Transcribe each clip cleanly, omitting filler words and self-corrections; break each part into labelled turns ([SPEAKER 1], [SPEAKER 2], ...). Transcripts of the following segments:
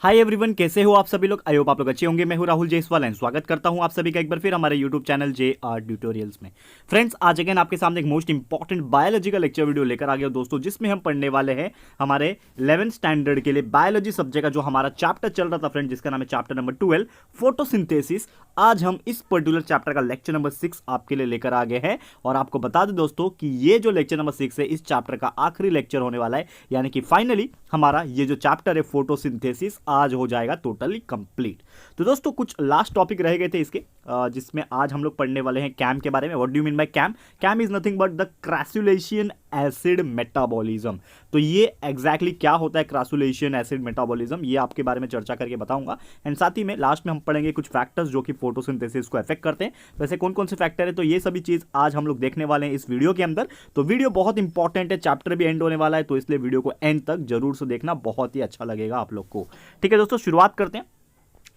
[SPEAKER 1] Hi everyone, कैसे हो आप सभी लोग। आई होप आप लोग अच्छे होंगे। मैं हूं राहुल जयसवाल एंड स्वागत करता हूं आप सभी का एक बार फिर हमारे यूट्यूब चैनल JR ट्यूटोरियल्स में। फ्रेंड्स, आज अगेन आपके सामने एक मोस्ट इंपॉर्टेंट बायोलॉजी का लेक्चर वीडियो लेकर आ गया दोस्तों, जिसमें हम पढ़ने वाले हैं हमारे 11th स्टैंडर्ड के लिए बायोलॉजी सब्जेक्ट का जो हमारा चैप्टर चल रहा था फ्रेंड, जिसका नाम है चैप्टर नंबर 12 फोटोसिंथेसिस। आज हम इस पर्टिकुलर चैप्टर का लेक्चर नंबर 6 आपके लिए लेकर आ गए हैं और आपको बता दें दोस्तों कि ये जो लेक्चर नंबर 6 है इस चैप्टर का आखिरी लेक्चर होने वाला है, यानी कि फाइनली हमारा ये जो चैप्टर है फोटोसिंथेसिस आज हो जाएगा टोटली कंप्लीट। तो दोस्तों कुछ लास्ट टॉपिक रह गए थे इसके, जिसमें आज हम लोग पढ़ने वाले हैं कैम के बारे में। What do you mean by CAM? CAM is nothing but the crassulacean acid metabolism. तो ये एग्जैक्टली क्या होता है क्रासुलेशन एसिड मेटाबॉलिज्म, ये आपके बारे में चर्चा करके बताऊंगा। एंड साथ ही में लास्ट में हम पढ़ेंगे कुछ फैक्टर्स जो कि फोटोसिंथेसिस को अफेक्ट करते हैं। वैसे कौन कौन से फैक्टर है, तो ये सभी चीज आज हम लोग देखने वाले हैं इस वीडियो के अंदर। तो वीडियो बहुत इंपॉर्टेंट है, चैप्टर भी एंड होने वाला है, तो इसलिए वीडियो को एंड तक जरूर से देखना, बहुत ही अच्छा लगेगा आप लोग को। ठीक है दोस्तों, शुरुआत करते हैं।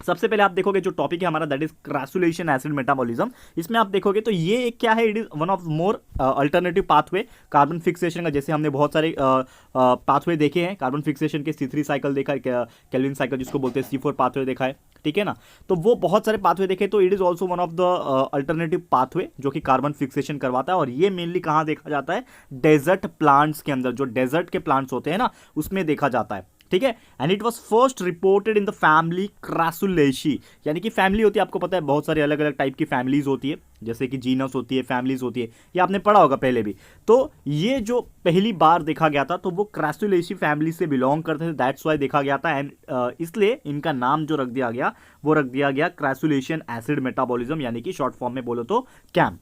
[SPEAKER 1] सबसे पहले आप देखोगे जो टॉपिक है हमारा, दैट इज क्रासुलेशन एसिड मेटाबॉलिज्म। इसमें आप देखोगे तो ये क्या है, it is one of more alternative pathway carbon fixation का। जैसे हमने बहुत सारे पाथवे देखे हैं कार्बन फिक्सेशन के, C3 साइकिल देखा है, केल्विन साइकिल जिसको बोलते हैं, C4 पाथवे देखा है, ठीक है ना। तो वो बहुत सारे पाथवे देखे, तो it is also one of the alternative pathway जो कि कार्बन फिक्सेशन करवाता है। और ये मेनली कहाँ देखा जाता है? डेजर्ट प्लांट्स के अंदर, जो डेजर्ट के प्लांट्स होते हैं ना उसमें देखा जाता है, ठीक है। And it was first reported in the family Crassulaceae, यानी कि फैमिली होती है, आपको पता है बहुत सारी अलग अलग टाइप की फैमिलीज होती है, जैसे कि जीनस होती है, फैमिलीज होती है, ये आपने पढ़ा होगा पहले भी। तो ये जो पहली बार देखा गया था तो वो क्रासुलेशी फैमिली से बिलोंग करते थे, दैट्स वाई देखा गया था। एंड इसलिए इनका नाम जो रख दिया गया वो रख दिया गया क्रासुलेशन एसिड मेटाबॉलिज्म, यानी कि शॉर्ट फॉर्म में बोलो तो कैम।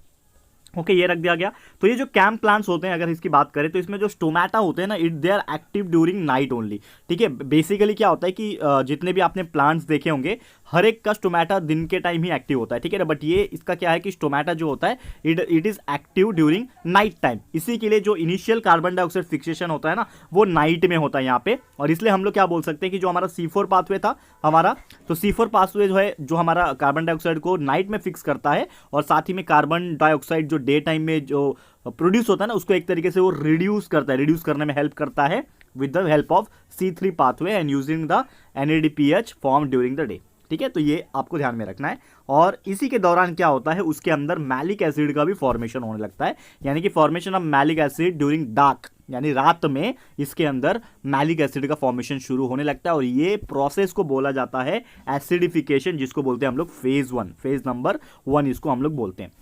[SPEAKER 1] ओके, ये रख दिया गया। तो ये जो कैम प्लांट्स होते हैं, अगर इसकी बात करें तो इसमें जो स्टोमेटा होते हैं ना, it they are active during night only, ठीक है। बेसिकली क्या होता है कि जितने भी आपने प्लांट्स देखे होंगे हर एक का स्टोमेटा दिन के टाइम ही एक्टिव होता है, ठीक है ना। बट ये इसका क्या है कि स्टोमेटा जो होता है it is active during night time. इसी के लिए जो इनिशियल कार्बन डाइऑक्साइड फिक्सेशन होता है ना वो नाइट में होता है यहाँ पे। और इसलिए हम लोग क्या बोल सकते हैं कि जो हमारा C4 पाथवे था हमारा, तो C4 पाथवे जो है जो हमारा कार्बन डाइऑक्साइड को नाइट में फिक्स करता है, और साथ ही में कार्बन डाइऑक्साइड जो डे टाइम में जो प्रोड्यूस होता है ना उसको एक तरीके से वो रिड्यूस करता है, रिड्यूस करने में हेल्प करता है with the help of C3 pathway and using the NADPH form during the day, ठीक है। तो ये आपको ध्यान में रखना है। और इसी के दौरान क्या होता है, उसके अंदर मैलिक एसिड का भी फॉर्मेशन होने लगता है, यानी कि formation of malic acid during dark, यानी रात में इसके अंदर मैलिक एसिड का फॉर्मेशन शुरू होने लगता है। और ये प्रोसेस को बोला जाता है एसिडिफिकेशन, जिसको बोलते हैं हम लोग फेज 1, फेज नंबर 1 इसको हम लोग बोलते हैं।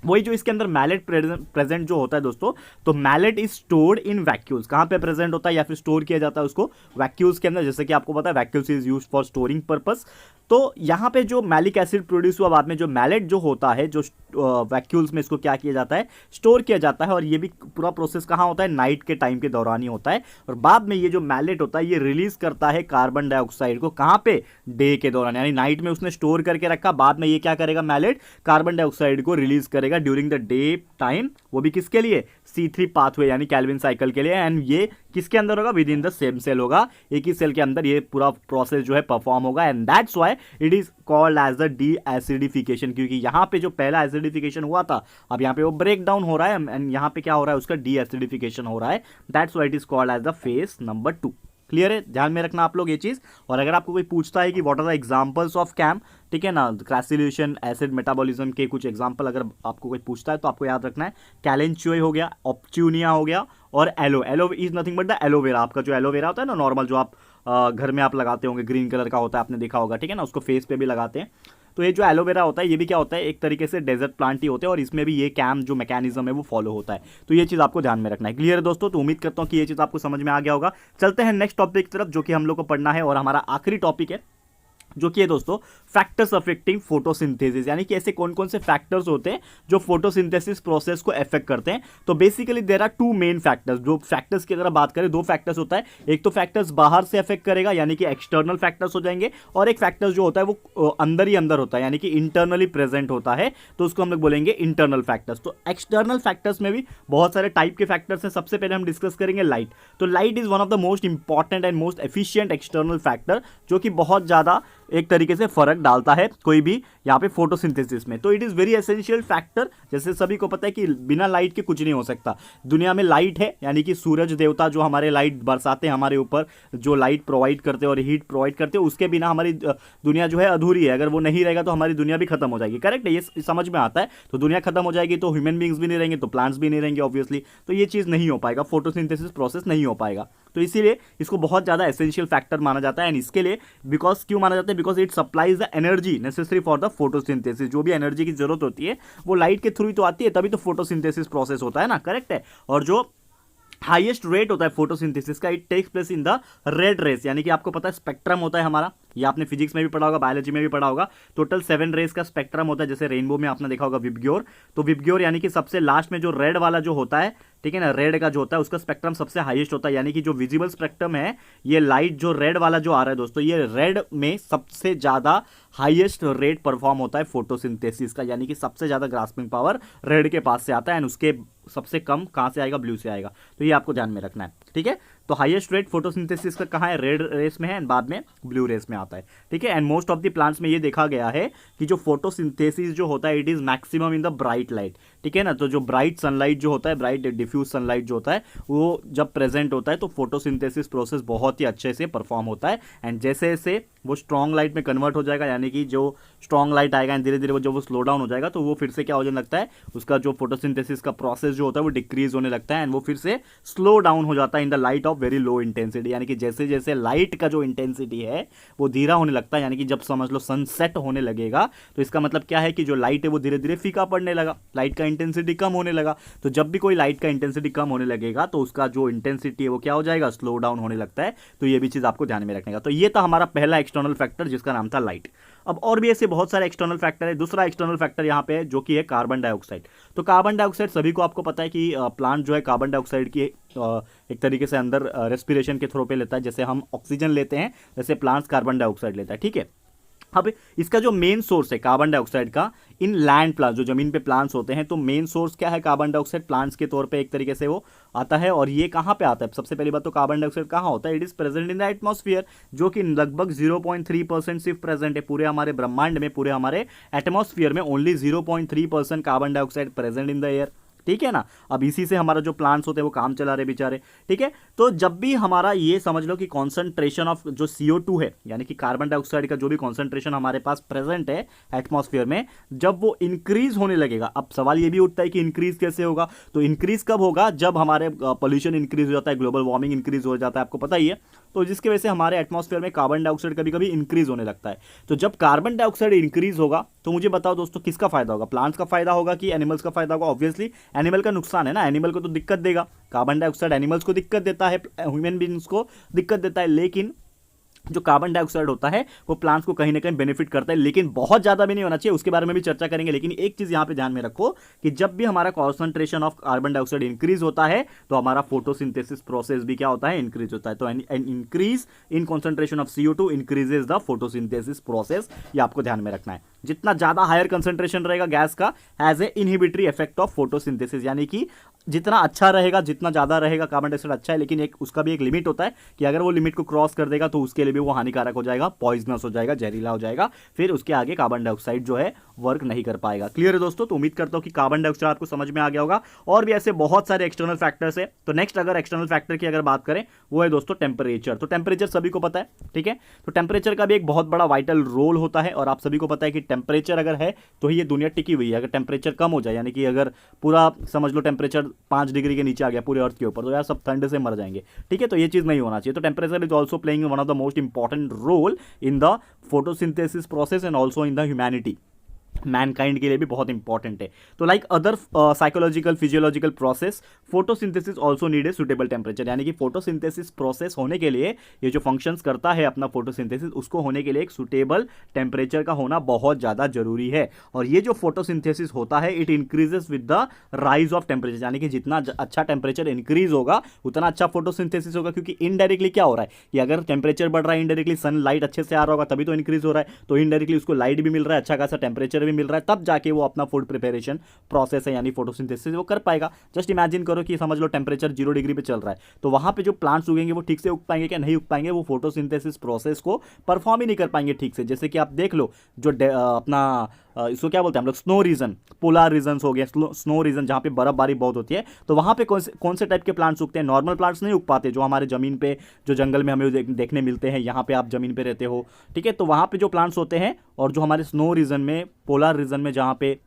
[SPEAKER 1] वही जो इसके अंदर मैलेट प्रेजेंट जो होता है दोस्तों, तो malate is stored in vacuoles. कहां पे प्रेजेंट होता है या फिर स्टोर किया जाता है उसको? वैक्यूल्स के अंदर। जैसे कि आपको पता है vacuoles is used for storing purpose. तो यहां पे जो मैलिक एसिड प्रोड्यूस हुआ बाद में, जो मैलेट जो होता है जो वैक्यूल्स में, इसको क्या किया जाता है? स्टोर किया जाता है। और ये भी पूरा प्रोसेस कहां होता है? नाइट के टाइम के दौरान ही होता है। और बाद में ये जो मैलेट होता है ये रिलीज करता है कार्बन डाइऑक्साइड को, कहां पे? डे के दौरान, यानी नाइट में उसने स्टोर करके रखा, बाद में ये क्या करेगा मैलेट? कार्बन डाइऑक्साइड को रिलीज करेगा ड्यूरिंग द डे टाइम। वो भी किसके लिए? C3 पाथवे यानी केल्विन साइकिल के लिए। एंड ये किसके अंदर होगा? Within the same cell होगा, एक ही सेल के अंदर ये पूरा प्रोसेस जो है परफॉर्म होगा। And that's why it is called as the deacidification, क्योंकि यहां पे जो पहला एसिडिफिकेशन हुआ था अब यहां पे वो ब्रेक डाउन हो रहा है एंड यहां पे क्या हो रहा है? उसका डी एसिडिफिकेशन हो रहा है। That's why it is called as the phase number 2। Clear है? ध्यान में रखना आप लोग ये चीज। और अगर आपको कोई पूछता है कि what are the examples of CAM, ठीक है ना, क्रासुलेशन एसिड मेटाबॉलिज्म के कुछ एग्जांपल अगर आपको कोई पूछता है तो आपको याद रखना है कैलेंचुए हो गया, ऑप्चूनिया हो गया, और aloe is nothing but the aloe vera. आपका जो एलोवेरा होता है ना नॉर्मल, जो आप घर में आप लगाते होंगे, ग्रीन कलर का होता है, आपने देखा होगा, ठीक है ना, उसको फेस पे भी लगाते हैं। तो ये जो एलोवेरा होता है ये भी क्या होता है? एक तरीके से डेजर्ट प्लांट ही होते हैं, और इसमें भी ये कैम जो मैकेनिज्म है वो फॉलो होता है। तो ये चीज़ आपको ध्यान में रखना है। क्लियर है दोस्तों? तो उम्मीद करता हूँ कि ये चीज़ आपको समझ में आ गया होगा। चलते हैं नेक्स्ट टॉपिक की तरफ, जो कि हम लोग को पढ़ना है, और हमारा आखिरी टॉपिक है जो कि है दोस्तों फैक्टर्स अफेक्टिंग फोटोसिंथेसिस, यानी कि ऐसे कौन कौन से फैक्टर्स होते हैं जो फोटोसिंथेसिस प्रोसेस को अफेक्ट करते हैं। तो basically there are two main factors. जो फैक्टर्स की अगर बात करें, दो फैक्टर्स होता है, एक तो फैक्टर्स बाहर से अफेक्ट करेगा यानी कि एक्सटर्नल फैक्टर्स हो जाएंगे, और एक फैक्टर्स जो होता है वो अंदर ही अंदर होता है यानी कि इंटरनली प्रेजेंट होता है, तो उसको हम लोग बोलेंगे इंटरनल फैक्टर्स। तो एक्सटर्नल फैक्टर्स में भी बहुत सारे टाइप के फैक्टर्स हैं। सबसे पहले हम डिस्कस करेंगे लाइट। तो light is one of the most important and most efficient external factor, जो कि बहुत ज़्यादा एक तरीके से फर्क डालता है कोई भी यहाँ पे फोटोसिंथेसिस में। तो it is very essential factor. जैसे सभी को पता है कि बिना लाइट के कुछ नहीं हो सकता। दुनिया में लाइट है, यानी कि सूरज देवता जो हमारे लाइट बरसाते हैं हमारे ऊपर, जो लाइट प्रोवाइड करते हैं और हीट प्रोवाइड करते हैं, उसके बिना हमारी दुनिया जो है अधूरी है। अगर वो नहीं रहेगा तो हमारी दुनिया भी खत्म हो जाएगी। करेक्ट है, ये समझ में आता है। तो दुनिया खत्म हो जाएगी तो ह्यूमन बींग्स भी नहीं रहेंगे, तो प्लांट्स भी नहीं रहेंगे ऑब्वियसली। तो ये चीज़ नहीं हो पाएगा, फोटोसिंथेसिस प्रोसेस नहीं हो पाएगा। तो इसीलिए इसको बहुत ज़्यादा एसेंशियल फैक्टर माना जाता है। एंड इसके लिए बिकॉज क्यों माना जाता है, because it supplies the energy necessary for the photosynthesis. जो भी एनर्जी की जरूरत होती है वो लाइट के थ्रू ही तो आती है, तभी तो फोटोसिंथेसिस प्रोसेस होता है ना। करेक्ट है। और जो हाईएस्ट रेट होता है फोटोसिंथेसिस का, it takes place in the red rays, यानी कि आपको पता है स्पेक्ट्रम होता है हमारा, ये आपने फिजिक्स में भी पढ़ा होगा, बायोलॉजी में भी पढ़ा होगा। टोटल 7 रेस का स्पेक्ट्रम होता है। जैसे रेनबो में आपने देखा होगा विबग्योर, तो विबग्योर यानी कि सबसे लास्ट में जो रेड वाला जो होता है, ठीक है ना, रेड का जो होता है उसका स्पेक्ट्रम सबसे हाईएस्ट होता है। यानी कि जो विजिबल स्पेक्ट्रम है, ये लाइट जो रेड वाला जो आ रहा है दोस्तों, ये रेड में सबसे ज्यादा हाईएस्ट रेट परफॉर्म होता है फोटोसिंथेसिस का, यानी कि सबसे ज्यादा ग्रास्पिंग पावर रेड के पास से आता है। एंड उसके सबसे कम कहां से आएगा, ब्लू से आएगा। तो ये आपको ध्यान में रखना है, ठीक है। तो हाईएस्ट रेट फोटोसिंथेसिस का कहाँ है, रेड रेस में है, एंड बाद में ब्लू रेस में आता है, ठीक है। And most of the plants में ये देखा गया है कि जो फोटोसिंथेसिस जो होता है, it is maximum in the bright light, ठीक है ना। तो जो ब्राइट सनलाइट जो होता है, ब्राइट डिफ्यूज सनलाइट जो होता है, वो जब प्रेजेंट होता है तो फोटोसिंथेसिस प्रोसेस बहुत ही अच्छे से परफॉर्म होता है। एंड जैसे जैसे वो स्ट्रॉन्ग लाइट में कन्वर्ट हो जाएगा, यानी कि जो स्ट्रॉन्ग लाइट आएगा एंड धीरे धीरे वो जब वो स्लो डाउन हो जाएगा, तो वो फिर से क्या हो जाने लगता है, उसका जो फोटोसिंथेसिस का प्रोसेस जो होता है वो डिक्रीज होने लगता है, एंड वो फिर से स्लो डाउन हो जाता है in the light of very low intensity. यानी कि जैसे जैसे लाइट का जो इंटेंसिटी है वो धीरा होने लगता है, यानी कि जब समझ लो सनसेट होने लगेगा, तो इसका मतलब क्या है कि जो लाइट है वो धीरे धीरे फीका पड़ने लगा, लाइट का इंटेंसिटी कम होने लगा। तो जब भी कोई लाइट का इंटेंसिटी कम होने लगेगा तो उसका जो इंटेंसिटी है वो क्या हो जाएगा, स्लो डाउन होने लगता है। तो ये भी चीज आपको ध्यान में रखने का। तो ये था हमारा पहला एक्सटर्नल फैक्टर जिसका नाम था लाइट। अब और भी ऐसे बहुत सारे एक्सटर्नल फैक्टर है। दूसरा एक्सटर्नल फैक्टर यहाँ पे है जो कि है कार्बन डाइऑक्साइड। तो कार्बन डाइऑक्साइड सभी को आपको पता है कि प्लांट जो है कार्बन डाइऑक्साइड की एक तरीके से अंदर रेस्पिरेशन के थ्रू पे लेता है। जैसे हम ऑक्सीजन लेते हैं, वैसे प्लांट्स कार्बन डाइऑक्साइड लेता है, ठीक है। अब इसका जो मेन सोर्स है कार्बन डाइऑक्साइड का इन लैंड प्लांट्स, जो जमीन पे प्लांट्स होते हैं, तो मेन सोर्स क्या है कार्बन डाइऑक्साइड प्लांट्स के तौर पे एक तरीके से वो आता है। और ये कहाँ पे आता है, सबसे पहली बात तो कार्बन डाइऑक्साइड कहाँ होता है, it is present in the atmosphere, जो कि लगभग 0.3% सिर्फ प्रेजेंट है पूरे हमारे ब्रह्मांड में, पूरे हमारे एटमॉस्फेयर में only 0.3% carbon dioxide present in the air, ठीक है ना। अब इसी से हमारा जो प्लांट्स होते हैं वो काम चला रहे बेचारे, ठीक है। तो जब भी हमारा ये समझ लो कि कॉन्सेंट्रेशन ऑफ जो CO2 है, यानी कि कार्बन डाइऑक्साइड का जो भी कॉन्सेंट्रेशन हमारे पास प्रेजेंट है एटमॉस्फेयर में, जब वो इंक्रीज होने लगेगा, अब सवाल ये भी उठता है कि इंक्रीज कैसे होगा। तो इंक्रीज कब होगा, जब हमारे पोल्यूशन इंक्रीज हो जाता है, ग्लोबल वार्मिंग इंक्रीज हो जाता है, आपको पता ही है। तो जिसकी वजह से हमारे एटमॉस्फेयर में कार्बन डाइऑक्साइड कभी कभी इंक्रीज होने लगता है। तो जब कार्बन डाइऑक्साइड इंक्रीज होगा तो मुझे बताओ दोस्तों किसका फायदा होगा, प्लांट्स का फायदा होगा कि एनिमल्स का फायदा होगा। ऑब्वियसली एनिमल का नुकसान है ना, एनिमल को तो दिक्कत देगा। कार्बन डाइऑक्साइड एनिमल्स को दिक्कत देता है, ह्यूमन बीइंग्स को दिक्कत देता है, लेकिन जो कार्बन डाइऑक्साइड होता है वो प्लांट्स को कहीं ना कहीं बेनिफिट करता है, लेकिन बहुत ज्यादा भी नहीं होना चाहिए। उसके बारे में भी चर्चा करेंगे। लेकिन एक चीज यहां पे ध्यान में रखो कि जब भी हमारा concentration of carbon dioxide increase होता है तो हमारा फोटोसिंथेसिस प्रोसेस भी क्या होता है, इंक्रीज होता है। तो an increase in concentration of CO2 increases the photosynthesis process, ये आपको ध्यान में रखना है। जितना ज्यादा हायर कंसेंट्रेशन रहेगा गैस का as a inhibitory effect of photosynthesis, यानी कि जितना अच्छा रहेगा, जितना ज्यादा रहेगा कार्बन डाइऑक्साइड अच्छा है, लेकिन एक उसका भी एक लिमिट होता है कि अगर वो लिमिट को क्रॉस कर देगा तो उसके लिए भी वो हानिकारक हो जाएगा, पॉइजनस हो जाएगा, जहरीला हो जाएगा, फिर उसके आगे कार्बन डाइऑक्साइड जो है वर्क नहीं कर पाएगा। क्लियर है दोस्तों। तो उम्मीद करता हूं कि कार्बन डाइऑक्साइड आपको समझ में आ गया होगा। और भी ऐसे बहुत सारे एक्सटर्नल फैक्टर्स है। तो नेक्स्ट अगर एक्सटर्नल फैक्टर की अगर बात करें वो है दोस्तों टेम्परेचर। तो टेम्परेचर सभी को पता है, ठीक है। तो टेम्परेचर का भी एक बहुत बड़ा वाइटल रोल होता है, और आप सभी को पता है कि टेम्परेचर अगर है तो ही ये दुनिया टिकी हुई है। अगर टेम्परेचर कम हो जाए, यानी कि अगर पूरा समझ लो टेम्परेचर 5 डिग्री के नीचे आ गया पूरे अर्थ के ऊपर, तो यार सब ठंड से मर जाएंगे, ठीक है। तो ये चीज नहीं होना चाहिए। तो temperature is also playing one of the most important role in the photosynthesis process and also in the humanity, mankind के लिए भी बहुत इंपॉर्टेंट है। तो like other psychological physiological process, photosynthesis also need a suitable temperature, यानी कि photosynthesis process होने के लिए, ये जो फंक्शंस करता है अपना फोटोसिंथेसिस, उसको होने के लिए एक सुटेबल टेम्परेचर का होना बहुत ज्यादा जरूरी है। और ये जो फोटोसिंथेसिस होता है it increases with the rise of temperature, यानी कि जितना अच्छा टेम्परेचर इंक्रीज होगा उतना अच्छा फोटोसिंथेसिस होगा। क्योंकि इनडायरेक्टली क्या हो रहा है कि अगर टेम्परेचर बढ़ रहा है, इनडायरेक्टली सन लाइट अच्छे से आ रहा होगा तभी तो इंक्रीज हो रहा है, तो इनडायरेक्टली उसको लाइट भी मिल रहा है, अच्छा खासा टेम्परेचर भी मिल रहा है, तब जाके वो अपना फूड प्रिपरेशन प्रोसेस है यानी फोटोसिंथेसिस वो कर पाएगा। जस्ट इमेजिन करो कि समझ लो टेम्परेचर 0 डिग्री पे चल रहा है, तो वहाँ पे जो प्लांट्स उगेंगे वो ठीक से उग पाएंगे क्या? नहीं उग पाएंगे, वो फोटोसिंथेसिस प्रोसेस को परफॉर्म ही नहीं कर पाएंगे ठीक से। जैसे कि आप देख लो जो अपना इसको क्या बोलते हैं हम लोग, स्नो रीजन, पोलर रीजन्स हो गया, स्नो रीजन जहाँ पे बर्फबारी बहुत होती है, तो वहाँ पे कौन से टाइप के प्लांट्स उगते हैं? नॉर्मल प्लांट्स नहीं उग पाते जो हमारे ज़मीन पे, जो जंगल में हमें देखने मिलते हैं। यहाँ पे आप ज़मीन पे रहते हो, ठीक है, तो वहाँ पे जो प्लांट्स होते हैं और जो हमारे स्नो रीजन में, पोलर रीजन में जहाँ पे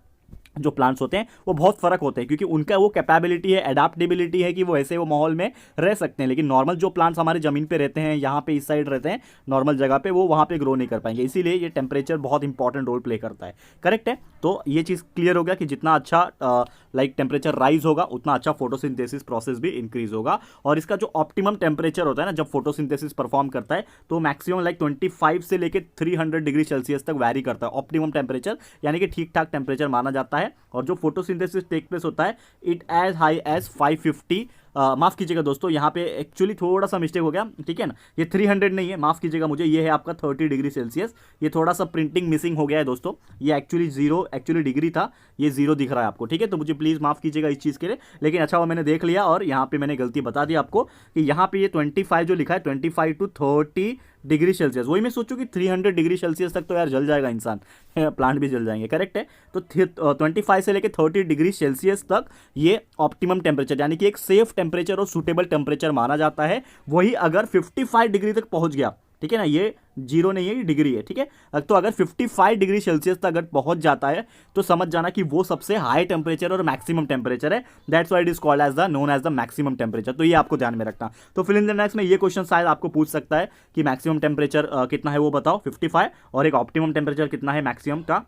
[SPEAKER 1] जो प्लांट्स होते हैं वो बहुत फ़र्क होते हैं, क्योंकि उनका वो कैपेबिलिटी है, एडाप्टेबिलिटी है कि वो ऐसे वो माहौल में रह सकते हैं। लेकिन नॉर्मल जो प्लांट्स हमारे ज़मीन पे रहते हैं, यहाँ पे इस साइड रहते हैं नॉर्मल जगह पे, वो वहाँ पे ग्रो नहीं कर पाएंगे। इसीलिए ये टेम्परेचर बहुत इंपॉर्टेंट रोल प्ले करता है। करेक्ट है, तो ये चीज़ क्लियर हो गया कि जितना अच्छा लाइक टेम्परेचर राइज होगा उतना अच्छा फोटोसिंथेसिस प्रोसेस भी इंक्रीज होगा। और इसका जो ऑप्टिमम टेम्परेचर होता है ना, जब फोटोसिंथेसिस परफॉर्म करता है, तो मैक्सिमम लाइक 25 से लेकर 300 डिग्री सेल्सियस तक वैरी करता है ऑप्टिमम टेम्परेचर, यानी कि ठीक ठाक टेम्परेचर माना जाता है। और जो फोटोसिंथेसिस टेक प्लेस होता है, इट एज हाई एज 550, माफ़ कीजिएगा दोस्तों, यहाँ पे एक्चुअली थोड़ा सा मिस्टेक हो गया, ठीक है ना, ये 300 नहीं है, माफ़ कीजिएगा मुझे, ये है आपका 30 डिग्री सेल्सियस। ये थोड़ा सा प्रिंटिंग मिसिंग हो गया है दोस्तों, ये एक्चुअली डिग्री था, ये 0 दिख रहा है आपको, ठीक है, तो मुझे प्लीज़ माफ़ कीजिएगा इस चीज़ के लिए। लेकिन अच्छा वो मैंने देख लिया और यहाँ पे मैंने गलती बता दी आपको कि यहाँ पे ये 25 जो लिखा है, 25 to 30 डिग्री सेल्सियस, वही मैं सोचूं कि 300 डिग्री सेल्सियस तक तो यार जल जाएगा इंसान, प्लांट भी जल जाएंगे। करेक्ट है, तो 25 से लेकर 30 डिग्री सेल्सियस तक ये ऑप्टिमम टेम्परेचर यानी कि एक सेफ टेम्परेचर और सूटेबल टेम्परेचर माना जाता है। वही अगर 55 डिग्री तक पहुंच गया, ठीक है ना, ये 0 नहीं है, ये डिग्री है, ठीक है, तो अगर 55 डिग्री सेल्सियस तक अगर पहुंच जाता है तो समझ जाना कि वो सबसे हाई टेम्परेचर और मैक्सिमम टेम्परेचर है। That's why it is called as the known as the maximum temperature. तो ये आपको ध्यान में रखना। तो फिल इन द ब्लैंक्स में ये क्वेश्चन शायद आपको पूछ सकता है कि मैक्सिमम टेम्परेचर कितना है वो बताओ, 55, और एक ऑप्टिमम टेम्परेचर कितना है मैक्सिमम का,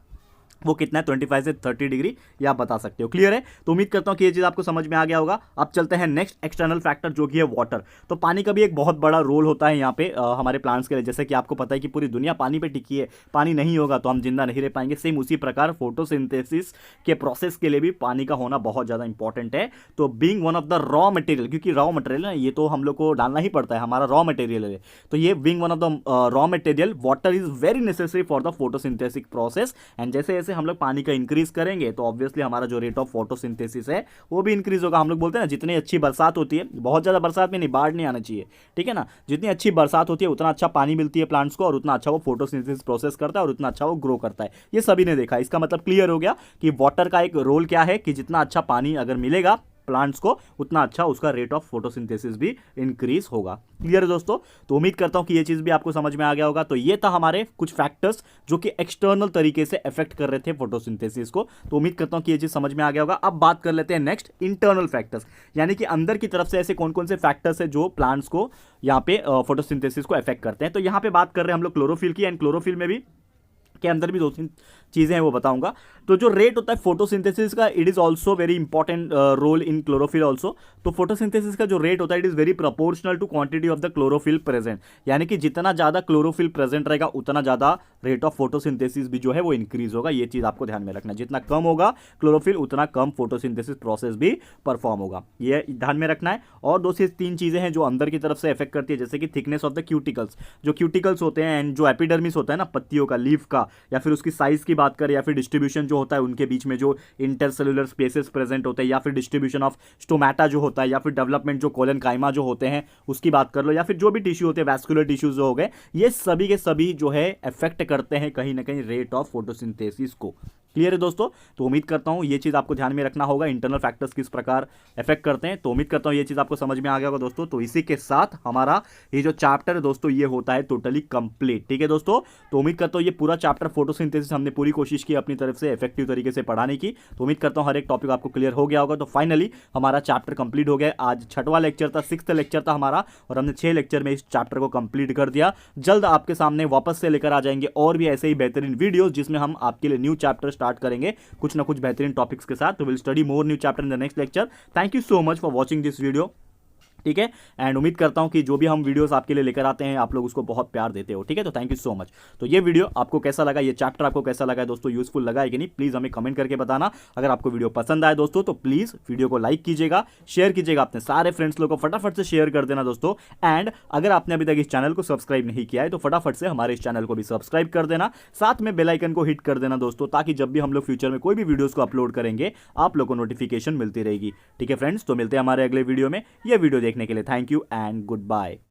[SPEAKER 1] वो कितना है 25 से 30 डिग्री, ये आप बता सकते हो। क्लियर है, तो उम्मीद करता हूं कि ये चीज़ आपको समझ में आ गया होगा। अब चलते हैं नेक्स्ट एक्सटर्नल फैक्टर जो कि है वाटर। तो पानी का भी एक बहुत बड़ा रोल होता है यहाँ पे हमारे प्लांट्स के लिए। जैसे कि आपको पता है कि पूरी दुनिया पानी पे टिकी है, पानी नहीं होगा तो हम जिंदा नहीं रह पाएंगे। सेम उसी प्रकार फोटोसिंथेसिस के प्रोसेस के लिए भी पानी का होना बहुत ज़्यादा इंपॉर्टेंट है। तो being one of the raw material, क्योंकि रॉ मटेरियल है ये तो हम लोग को डालना ही पड़ता है, हमारा रॉ मटेरियल है, तो ये being one of the raw material, water is very necessary for the photosynthesis process. And जैसे जैसे हम लोग पानी का इंक्रीज करेंगे तो ऑब्वियसली हमारा जो रेट ऑफ फोटोसिंथेसिस है वो भी इंक्रीज होगा। हम लोग बोलते हैं ना, जितनी अच्छी बरसात होती है, बहुत ज़्यादा बरसात में नहीं, बाढ़ नहीं आना चाहिए, ठीक है ना, जितनी अच्छी बरसात होती है उतना अच्छा पानी मिलती है प्लांट्स को, और उतना अच्छा वो फोटोसिंथेसिस प्रोसेस करता है और उतना अच्छा वो ग्रो करता है। ये सभी ने देखा, इसका मतलब क्लियर हो गया कि वाटर का एक रोल क्या है कि जितना अच्छा पानी अगर मिलेगा प्लांट्स को उतना अच्छा उसका रेट ऑफ फोटोसिंथेसिस भी इंक्रीज होगा। क्लियर है दोस्तों, तो उम्मीद करता हूं कि ये चीज भी आपको समझ में आ गया होगा। तो ये था हमारे कुछ फैक्टर्स जो कि एक्सटर्नल तरीके से अफेक्ट कर रहे थे फोटोसिंथेसिस को। तो उम्मीद करता हूं कि ये चीज समझ में आ गया होगा। अब बात कर लेते हैं नेक्स्ट इंटरनल फैक्टर्स, यानी कि अंदर की तरफ से ऐसे कौन कौन से फैक्टर्स है जो प्लांट्स को यहाँ पे फोटोसिंथेसिस को अफेक्ट करते हैं। तो यहाँ पे बात कर रहे हैं हम लोग क्लोरोफिल की, एंड क्लोरोफिल में भी के अंदर भी 2-3 चीज़ें हैं वो बताऊंगा। तो जो रेट होता है फोटोसिंथेसिस का, it is also very important role in chlorophyll also. तो फोटोसिंथेसिस का जो रेट होता है, it is very proportional to quantity of the chlorophyll present, यानी कि जितना ज़्यादा क्लोरोफिल प्रेजेंट रहेगा उतना ज़्यादा रेट ऑफ फोटोसिंथेसिस भी जो है वो इंक्रीज होगा। ये चीज़ आपको ध्यान में रखना, जितना कम होगा क्लोरोफिल उतना कम फोटोसिंथेसिस प्रोसेस भी परफॉर्म होगा, ये ध्यान में रखना है। और 2 से 3 चीज़ें हैं जो अंदर की तरफ से इफेक्ट करती है, जैसे कि थिकनेस ऑफ द क्यूटिकल्स, जो क्यूटिकल्स होते हैं, एंड जो एपिडर्मिस होता है ना पत्तियों का, लीफ का, या फिर उसकी साइज की बात करें, या फिर डिस्ट्रीब्यूशन जो होता है उनके बीच में जो इंटरसेलुलर स्पेसेस प्रेजेंट होते हैं, या फिर डिस्ट्रीब्यूशन ऑफ स्टोमेटा जो होता है, या फिर डेवलपमेंट जो कोलन काइमा जो होते हैं उसकी बात कर लो, या फिर जो भी टिश्यू होते हैं वैस्कुलर टिश्यूज जो हो गए, ये सभी के सभी जो है अफेक्ट करते हैं कहीं ना कहीं रेट ऑफ फोटोसिंथेसिस को। क्लियर है दोस्तों, तो उम्मीद करता हूं ये चीज़ आपको ध्यान में रखना होगा, इंटरनल फैक्टर्स किस प्रकार इफेक्ट करते हैं। तो उम्मीद करता हूं ये चीज़ आपको समझ में आ गया होगा दोस्तों। तो इसी के साथ हमारा ये जो चैप्टर है दोस्तों ये होता है टोटली कंप्लीट, ठीक है दोस्तों। तो उम्मीद करता हूं ये पूरा चैप्टर फोटोसिंथेसिस हमने पूरी कोशिश की अपनी तरफ से इफेक्टिव तरीके से पढ़ाने की। तो उम्मीद करता हूं हर एक टॉपिक आपको क्लियर हो गया होगा। तो फाइनली हमारा चैप्टर कंप्लीट हो गया। आज 6वां लेक्चर था, 6th लेक्चर था हमारा, और हमने 6 लेक्चर में इस चैप्टर को कंप्लीट कर दिया। जल्द आपके सामने वापस से लेकर आ जाएंगे और भी ऐसे ही बेहतरीन वीडियोस जिसमें हम आपके लिए न्यू चैप्टर स्टार्ट करेंगे कुछ ना कुछ बेहतरीन टॉपिक्स के साथ। तो will study more new chapter in the next lecture. Thank you so much for watching this video. ठीक है। एंड उम्मीद करता हूं कि जो भी हम वीडियोस आपके लिए लेकर आते हैं आप लोग उसको बहुत प्यार देते हो, ठीक है। तो थैंक यू सो मच। तो ये वीडियो आपको कैसा लगा, ये चैप्टर आपको कैसा लगा दोस्तों, यूजफुल लगा है कि नहीं, प्लीज हमें कमेंट करके बताना। अगर आपको वीडियो पसंद आए दोस्तों तो प्लीज वीडियो को लाइक कीजिएगा, शेयर कीजिएगा अपने सारे फ्रेंड्स लोग को, फटाफट से शेयर कर देना दोस्तों। एंड अगर आपने अभी तक इस चैनल को सब्सक्राइब नहीं किया है तो फटाफट से हमारे इस चैनल को भी सब्सक्राइब कर देना, साथ में बेल आइकन को हिट कर देना दोस्तों, ताकि जब भी हम लोग फ्यूचर में कोई भी वीडियोस को अपलोड करेंगे आप लोग को नोटिफिकेशन मिलती रहेगी, ठीक है फ्रेंड्स। तो मिलते हैं हमारे अगले वीडियो में। यह वीडियो देखने के लिए thank you and good bye.